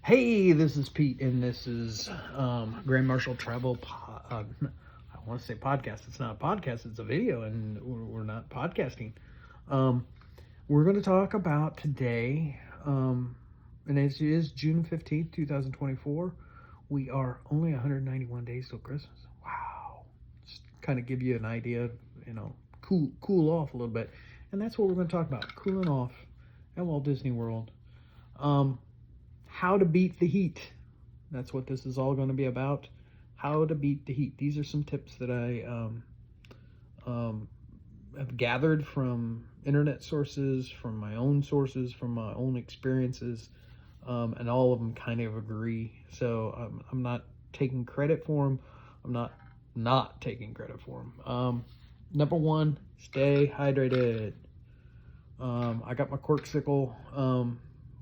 Hey, this is Pete, and this is Grand Marshal Travel. I want to say podcast. It's not a podcast; it's a video, and we're not podcasting. Um, we're going to talk about today, and it is June 15th, 2024. We are only 191 days till Christmas. Wow! Just kind of give you an idea, cool off a little bit, and that's what we're going to talk about: cooling off at Walt Disney World. How to beat the heat. That's what this is all going to be about. How to beat the heat. These are some tips that I have gathered from internet sources, from my own sources, from my own experiences, and all of them kind of agree. So I'm not taking credit for them. I'm not taking credit for them. Number one, stay hydrated. I got my Corksicle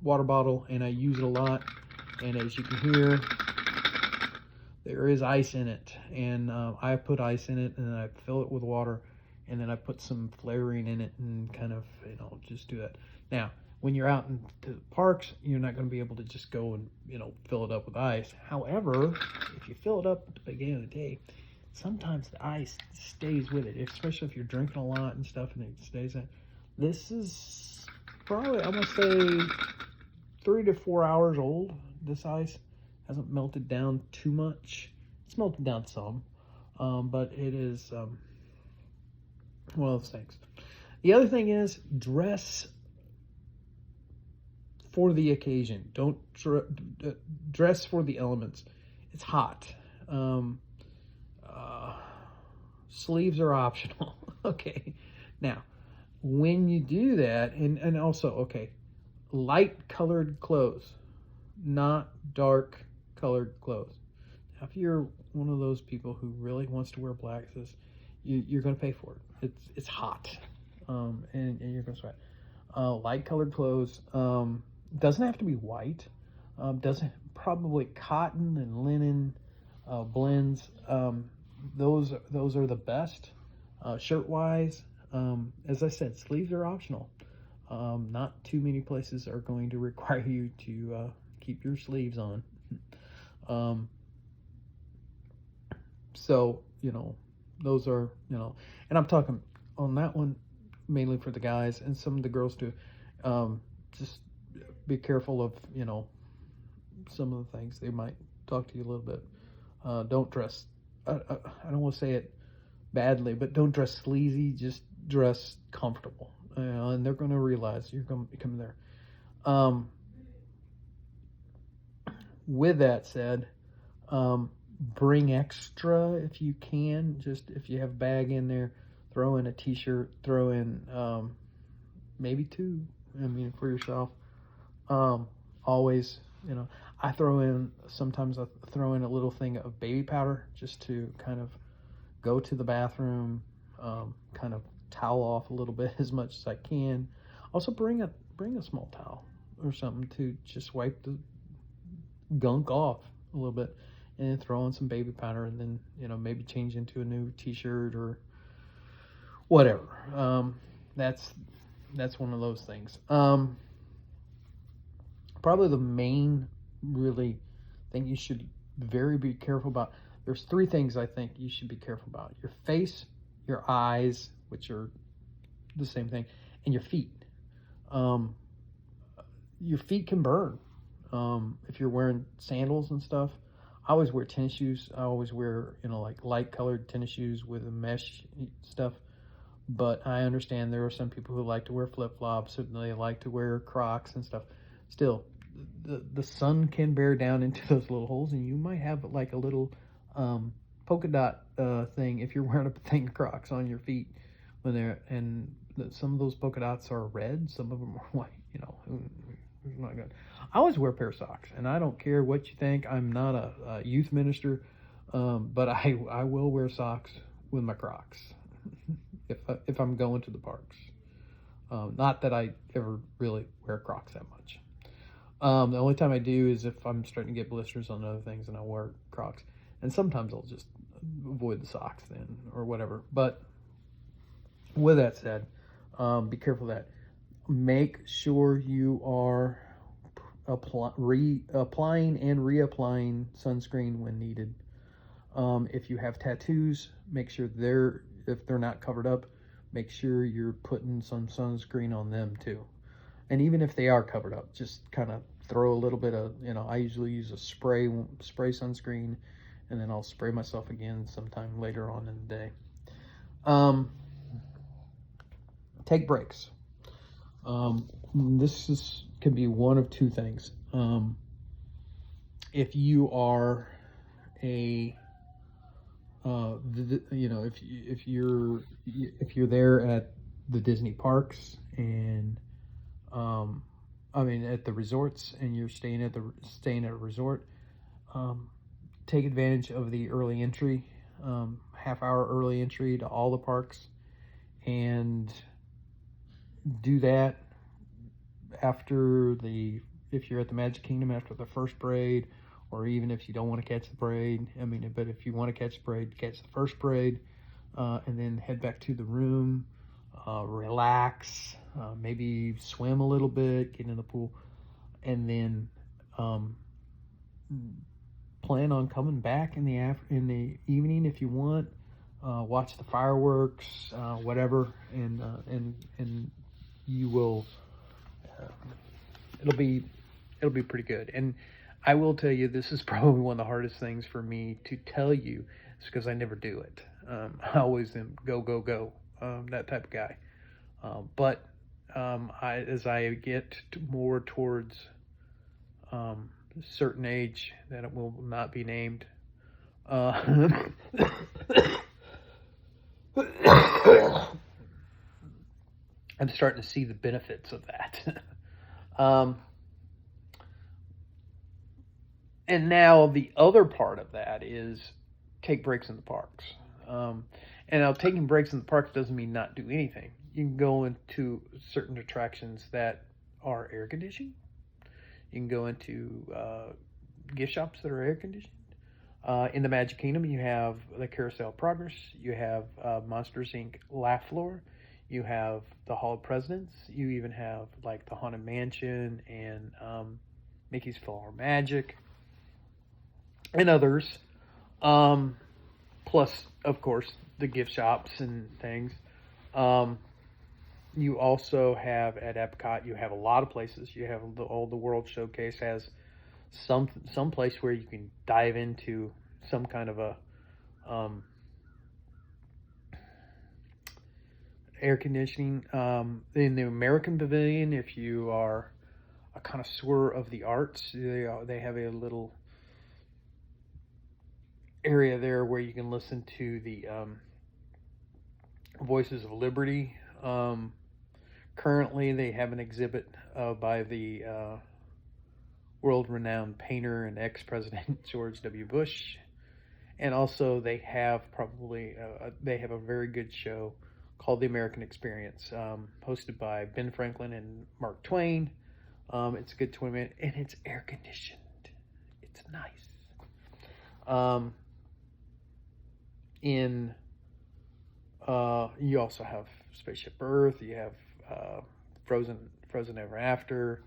water bottle, and I use it a lot, and as you can hear, there is ice in it, and I put ice in it, and then I fill it with water, and then I put some flavoring in it, and kind of just do that. Now when you're out into the parks, you're not going to be able to just go and fill it up with ice. However, if you fill it up at the beginning of the day, sometimes the ice stays with it, especially if you're drinking a lot and stuff, and it stays in. This is probably, I'm gonna say, 3 to 4 hours old. This ice hasn't melted down too much. It's melted down some, but it is one of those things. The other thing is, dress for the occasion. Don't dress for the elements. It's hot. Sleeves are optional. Okay. Now, when you do that, and also, okay, light colored clothes, not dark colored clothes. Now, if you're one of those people who really wants to wear black, you're going to pay for it. It's hot, and you're going to sweat. Light colored clothes, doesn't have to be white. Doesn't, probably cotton and linen blends. Those are the best. Shirt wise, as I said, sleeves are optional. Not too many places are going to require you to keep your sleeves on. So, those are, and I'm talking on that one mainly for the guys, and some of the girls too. Just be careful of, some of the things. They might talk to you a little bit. Don't dress, I don't want to say it badly, but don't dress sleazy, just dress comfortable. And they're going to realize you're going to be coming there. With that said, bring extra if you can. Just if you have a bag in there, throw in a t-shirt, throw in maybe two, for yourself. Always, sometimes I throw in a little thing of baby powder just to kind of go to the bathroom, kind of towel off a little bit as much as I can. Also bring a small towel or something to just wipe the gunk off a little bit, and then throw in some baby powder, and then maybe change into a new t-shirt or whatever. That's one of those things. Probably the main really thing you should be careful about. There's 3 things I think you should be careful about: your face, your eyes, which are the same thing, and your feet. Your feet can burn if you're wearing sandals and stuff. I always wear tennis shoes. I always wear like light colored tennis shoes with a mesh stuff. But I understand there are some people who like to wear flip-flops, and they like to wear Crocs and stuff. Still, the sun can bear down into those little holes, and you might have like a little polka dot thing if you're wearing a thing of Crocs on your feet when they're, and some of those polka dots are red, some of them are white. It's not good. I always wear a pair of socks, and I don't care what you think. I'm not a youth minister, but I will wear socks with my Crocs if I'm going to the parks. Not that I ever really wear Crocs that much. The only time I do is if I'm starting to get blisters on other things and I wear Crocs. And sometimes I'll just avoid the socks then or whatever. But with that said, be careful of that. Make sure you are applying and reapplying sunscreen when needed. If you have tattoos, make sure if they're not covered up, make sure you're putting some sunscreen on them too. And even if they are covered up, just kind of throw a little bit of, I usually use a spray sunscreen, and then I'll spray myself again sometime later on in the day. Take breaks. This can be one of two things. If you are a if you're there at the Disney parks and at the resorts, and you're staying at a resort, take advantage of the early entry, half-hour early entry to all the parks, and do that if you're at the Magic Kingdom after the first parade, or even if you don't want to catch the parade. But if you want to catch the parade, catch the first parade, and then head back to the room, relax, maybe swim a little bit, get in the pool, and then plan on coming back in the evening if you want. Watch the fireworks, whatever, and you will. It'll be pretty good. And I will tell you, this is probably one of the hardest things for me to tell you. It's because I never do it. I always am go, that type of guy. But as I get more towards a certain age that it will not be named, I'm starting to see the benefits of that. And now the other part of that is take breaks in the parks. And now taking breaks in the parks doesn't mean not do anything. You can go into certain attractions that are air conditioned. You can go into gift shops that are air conditioned. In the Magic Kingdom, you have the Carousel of Progress. You have Monsters Inc. Laugh Floor. You have the Hall of Presidents. You even have like the Haunted Mansion and Mickey's Floor of Magic and others. Plus, of course, the gift shops and things. You also have at Epcot, you have a lot of places. You have the World Showcase has some place where you can dive into some kind of a air conditioning. In the American Pavilion, if you are a connoisseur of the arts, they have a little area there where you can listen to the Voices of Liberty. Currently, they have an exhibit by the world-renowned painter and ex-president George W. Bush, and also they have a very good show called The American Experience, hosted by Ben Franklin and Mark Twain. It's a good 20-minute, and it's air conditioned. It's nice. You also have Spaceship Earth. You have Frozen Ever After.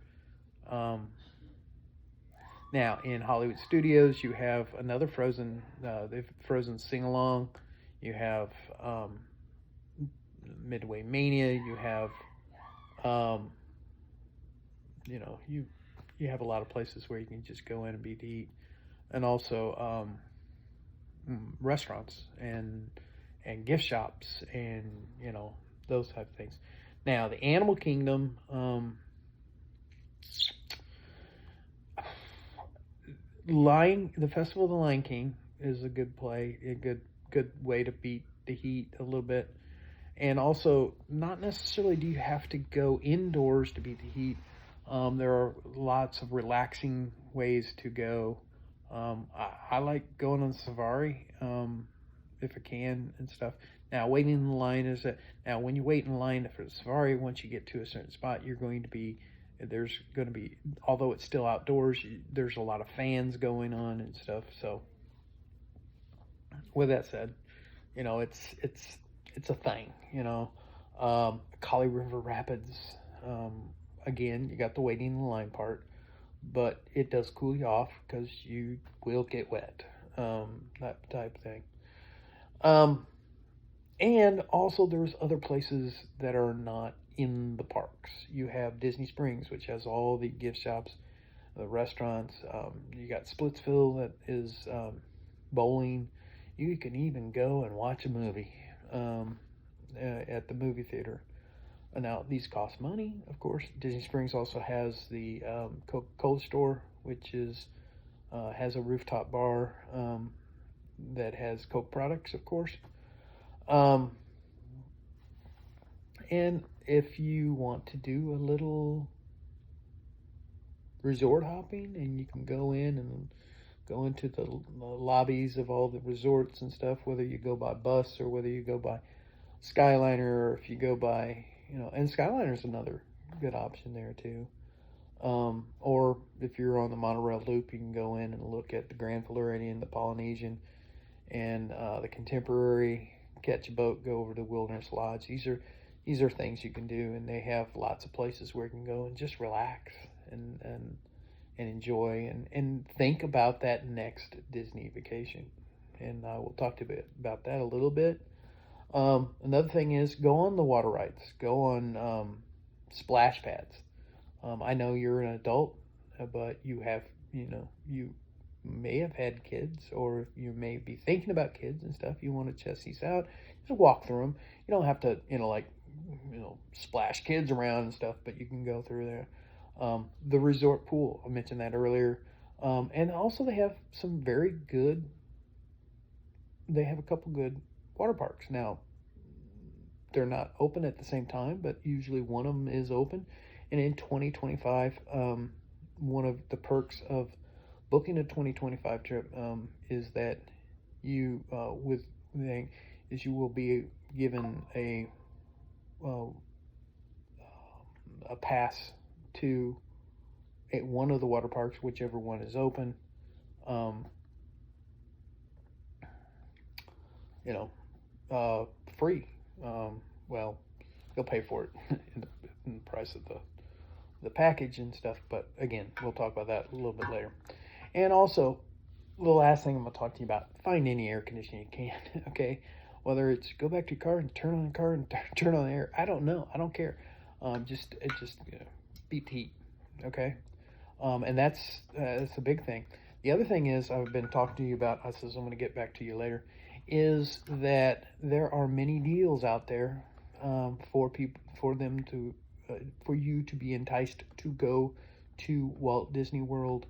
Now in Hollywood Studios, you have another Frozen, the Frozen Sing Along. You have Midway Mania. You have you have a lot of places where you can just go in and be to eat, and also restaurants and gift shops and those type of things. Now the Animal Kingdom, the Festival of the Lion King is a good good way to beat the heat a little bit. And also, not necessarily do you have to go indoors to beat the heat. There are lots of relaxing ways to go. I like going on safari if I can and stuff. Now, waiting in the line now when you wait in line for the safari, once you get to a certain spot, there's going to be, although it's still outdoors, there's a lot of fans going on and stuff. So, with that said, it's a thing. Kali River Rapids. Again, you got the waiting in the line part. but it does cool you off because you will get wet, that type of thing. Um, and also, there's other places that are not in the parks. You have Disney Springs, which has all the gift shops, the restaurants. You got Splitsville that is bowling. You can even go and watch a movie at the movie theater. Now, these cost money, of course. Disney Springs also has the Coca-Cola store, which is has a rooftop bar that has Coke products, of course. Um, and if you want to do a little resort hopping, and you can go in and go into the lobbies of all the resorts and stuff, whether you go by bus or whether you go by Skyliner, or if you go by, and Skyliner's another good option there too. Or if you're on the monorail loop, you can go in and look at the Grand Floridian, the Polynesian, and the Contemporary. Catch a boat, go over to Wilderness Lodge. These are things you can do, and they have lots of places where you can go and just relax and enjoy and think about that next Disney vacation. And we'll talk to you about that a little bit. Another thing is go on the water rides, go on splash pads. I know you're an adult, but you may have had kids, or you may be thinking about kids and stuff. You want to test these out, just walk through them. You don't have to, splash kids around and stuff, but you can go through there. The resort pool, I mentioned that earlier. And also they have a couple good water parks. Now, they're not open at the same time, but usually one of them is open. And in 2025, one of the perks of booking a 2025 trip is that you will be given uh, a pass to one of the water parks, whichever one is open. Um, Free. Well, you'll pay for it in the price of the package and stuff. But again, we'll talk about that a little bit later. And also, the last thing I'm going to talk to you about: find any air conditioning you can. Okay, whether it's go back to your car and turn on the car and turn on the air. I don't know. I don't care. Just beat the heat. Okay, and that's a big thing. The other thing is I've been talking to you about. I says I'm going to get back to you later. Is that there are many deals out there for you to be enticed to go to Walt Disney World.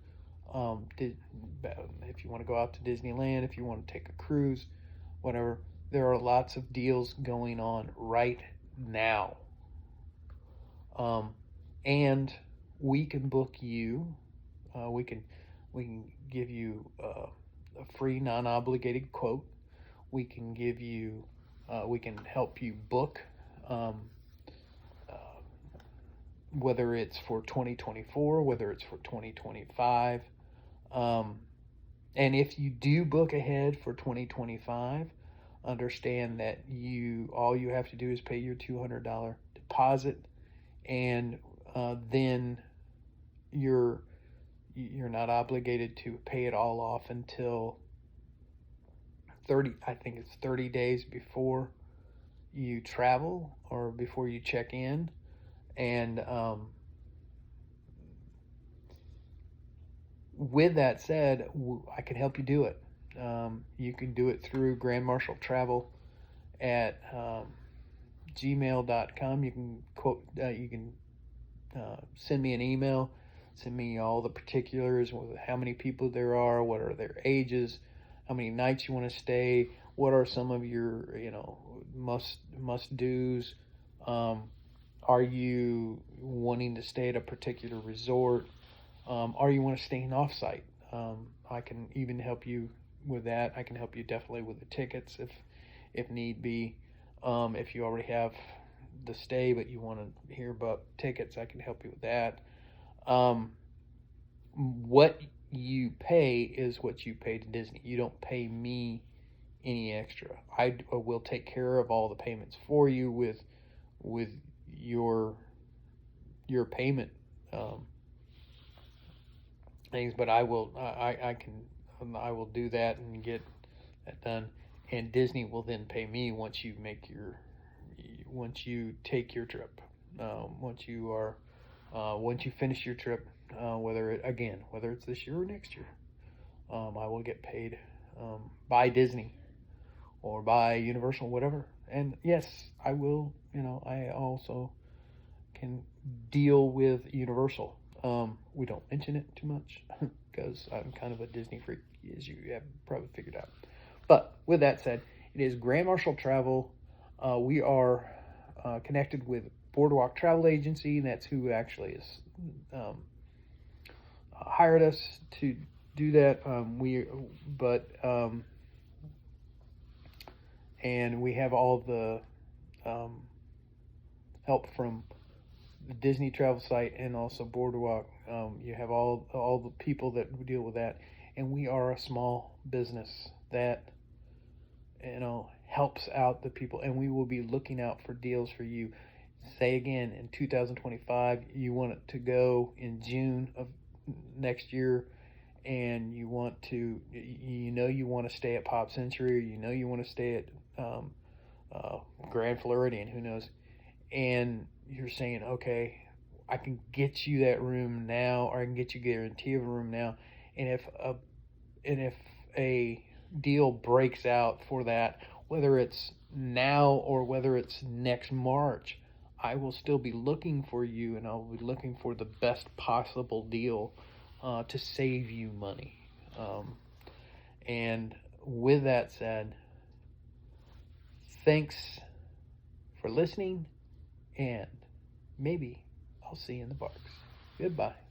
If you want to go out to Disneyland, if you want to take a cruise, whatever, there are lots of deals going on right now. And we can book you. We can give you a free non-obligated quote. We can give you, we can help you book, whether it's for 2024, whether it's for 2025. And if you do book ahead for 2025, understand that all you have to do is pay your $200 deposit, and then you're not obligated to pay it all off until 30 days before you travel or before you check in. And with that said, I can help you do it. You can do it through Grand Marshal Travel at gmail.com. You can send me an email, send me all the particulars, how many people there are, what are their ages, how many nights you want to stay, what are some of your must do's. Are you wanting to stay at a particular resort? Or you want to stay in offsite? I can even help you with that. I can help you definitely with the tickets if need be. If you already have the stay but you want to hear about tickets, I can help you with that. What you pay is what you pay to Disney. You don't pay me any extra. I will take care of all the payments for you with your payment things, but I will do that and get that done. And Disney will then pay me once you take your trip. Once you finish your trip, whether it's this year or next year, I will get paid by Disney or by Universal, whatever. And yes, I will. I also can deal with Universal. We don't mention it too much because I'm kind of a Disney freak, as you have probably figured out. But with that said, it is Grand Marshal Travel. We are connected with Boardwalk Travel Agency, and that's who actually is um, hired us to do that. And we have all the um, help from the Disney travel site and also Boardwalk. You have all the people that deal with that, and we are a small business that helps out the people, and we will be looking out for deals for you. Say again, in 2025, you want it to go in June of next year, and you want to stay at Pop Century, or you want to stay at Grand Floridian, who knows, and you're saying, okay, I can get you that room now, or I can get you guarantee of a room now, and if a deal breaks out for that, whether it's now or whether it's next March, I will still be looking for you, and I'll be looking for the best possible deal to save you money. And with that said, thanks for listening, and maybe I'll see you in the parks. Goodbye.